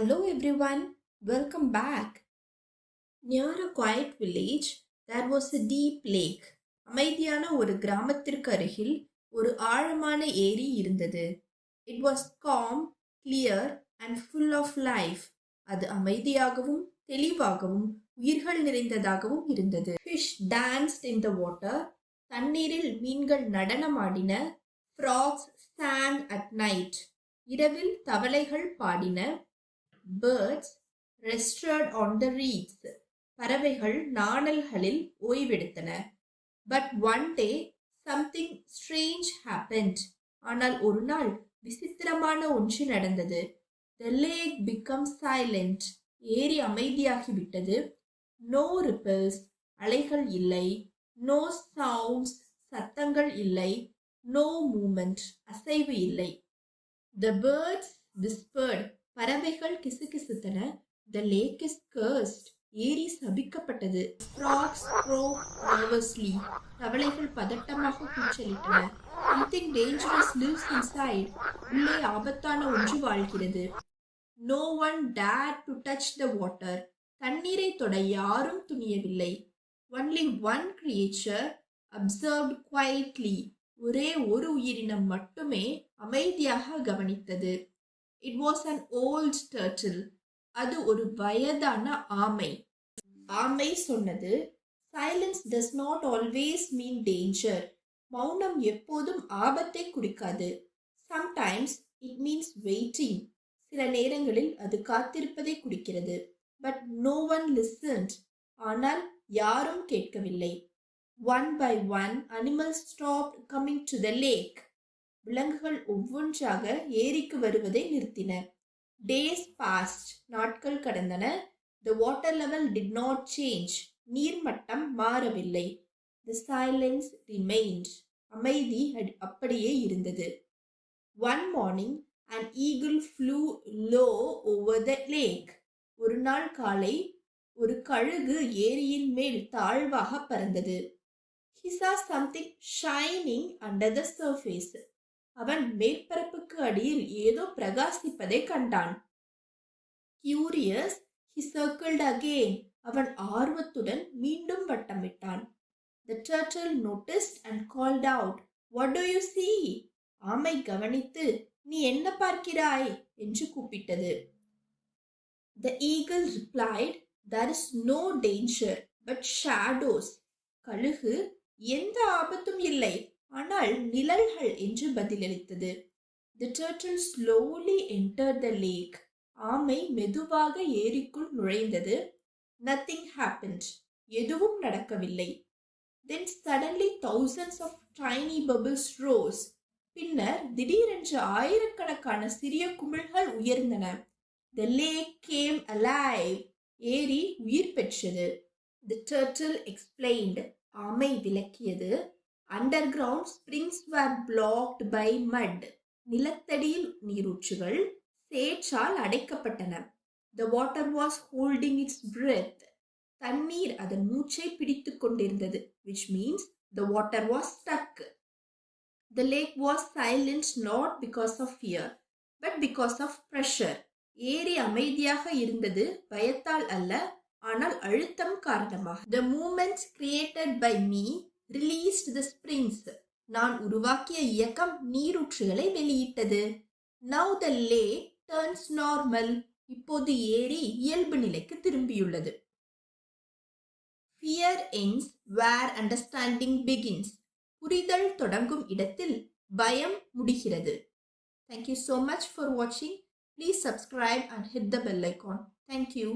Hello everyone, welcome back. Near a quiet village, there was a deep lake. அமைதியான ஒரு கிராமத்திற்கு அருகில் ஒரு ஆழமான ஏரி இருந்தது. It was calm, clear and full of life. அது அமைதியாகவும் தெளிவாகவும் உயிர்கள் நிறைந்ததாகவும் இருந்தது. Fish danced in the water. தண்ணீரில் மீன்கள் நடனமாடின. Frogs sang at night. இரவில் தவளைகள் பாடின. Birds rested on the reeds. பறவைகள் நாணல்களில் ஓய்வெடுத்தன. But one day something strange happened. ஆனால் ஒரு நாள் விசித்திரமான ஒன்று நடந்தது. The lake became silent. ஏரி அமைதியாகிவிட்டது. No ripples. அலைகள் இல்லை. No sounds. சத்தங்கள் இல்லை. No movement. அசைவு இல்லை. The birds whispered. பறவைகள் கிசுகிசுத்தன. The lake is cursed. ஏரி சபிக்கப்பட்டது. Frogs croaked nervously. தவளைகள் பதட்டமாக கூச்சலிட்டன. Something dangerous lives inside. உள்ளே ஆபத்தான ஒன்று வாழ்கிறது. No one dared to touch the water. தண்ணீரை தொட யாரும் துணியவில்லை. Only one creature observed quietly. ஒரே ஒரு உயிரினம் மட்டுமே அமைதியாக கவனித்தது. It was an old turtle. அது ஒரு வயதான ஆமை. ஆமை சொன்னது, Silence does not always mean danger. மௌனம் எப்போதும் ஆபத்தை குறிக்காது. Sometimes it means waiting. சில நேரங்களில் அது காத்திருப்பதை குறிக்கிறது. But no one listened. ஆனால் யாரும் கேட்கவில்லை. One by one, animals stopped coming to the lake. விலங்குகள் ஒவ்வொன்றாக ஏரிக்கு வருவதை நிறுத்தின. Days passed. நாட்கள் கடந்தன. The water level did not change. நீர்மட்டம் மாறவில்லை. The silence remained. அமைதி அப்படியே இருந்தது. One morning, an eagle flew low over the lake. ஒரு நாள் காலை ஒரு கழுகு ஏரியின் மேல் தாழ்வாக பறந்தது. He saw something shining under the surface. அவன் மேற்பரப்புக்கு அடியில் ஏதோ பிரகாசிப்பதை கண்டான். Curious, he circled again. அவன் ஆர்வத்துடன் மீண்டும் வட்டமிட்டான். The turtle noticed and called out, What do you see? ஆமை கவனித்து, நீ என்ன பார்க்கிறாய் என்று கூப்பிட்டது. The eagle replied, There is no danger, but shadows. கழுகு, எந்த ஆபத்தும் இல்லை, ஆனால் நிழல்கள் என்று பதிலளித்தது. The turtle slowly entered the lake. ஆமை மெதுவாக ஏரிக்குள் நுழைந்தது. Nothing happened. எதுவும் நடக்கவில்லை. Then suddenly thousands of tiny bubbles rose. பின்னர் திடீரென்று ஆயிரக்கணக்கான சிறிய குமிழ்கள் உயர்ந்தன. The lake came alive. ஏரி உயிர் பெற்றது. The turtle explained. ஆமை விளக்கியது. Underground springs were blocked by mud. நிலத்தடியில் நீரூற்றுகள் சேற்றால் அடைக்கப்பட்டன. The water was holding its breath. தண்ணீர் அதன் மூச்சை பிடித்துக் கொண்டிருந்தது. Which means the water was stuck. The lake was silent not because of fear, but because of pressure. ஏரி அமைதியாக இருந்தது பயத்தால் அல்ல, ஆனால் அழுத்தம் காரணமாக. The movements created by me released the springs. நான் உருவாக்கிய இயக்கம் நீரூற்றுகளை வெளியிட்டது. Now the lake turns normal. இப்போது ஏரி இயல்பு நிலைக்கு திரும்பியுள்ளது. Fear ends where understanding begins. புரிதல் தொடங்கும் இடத்தில் பயம் முடிகிறது. Thank you so much for watching. Please subscribe and hit the bell icon. Thank you.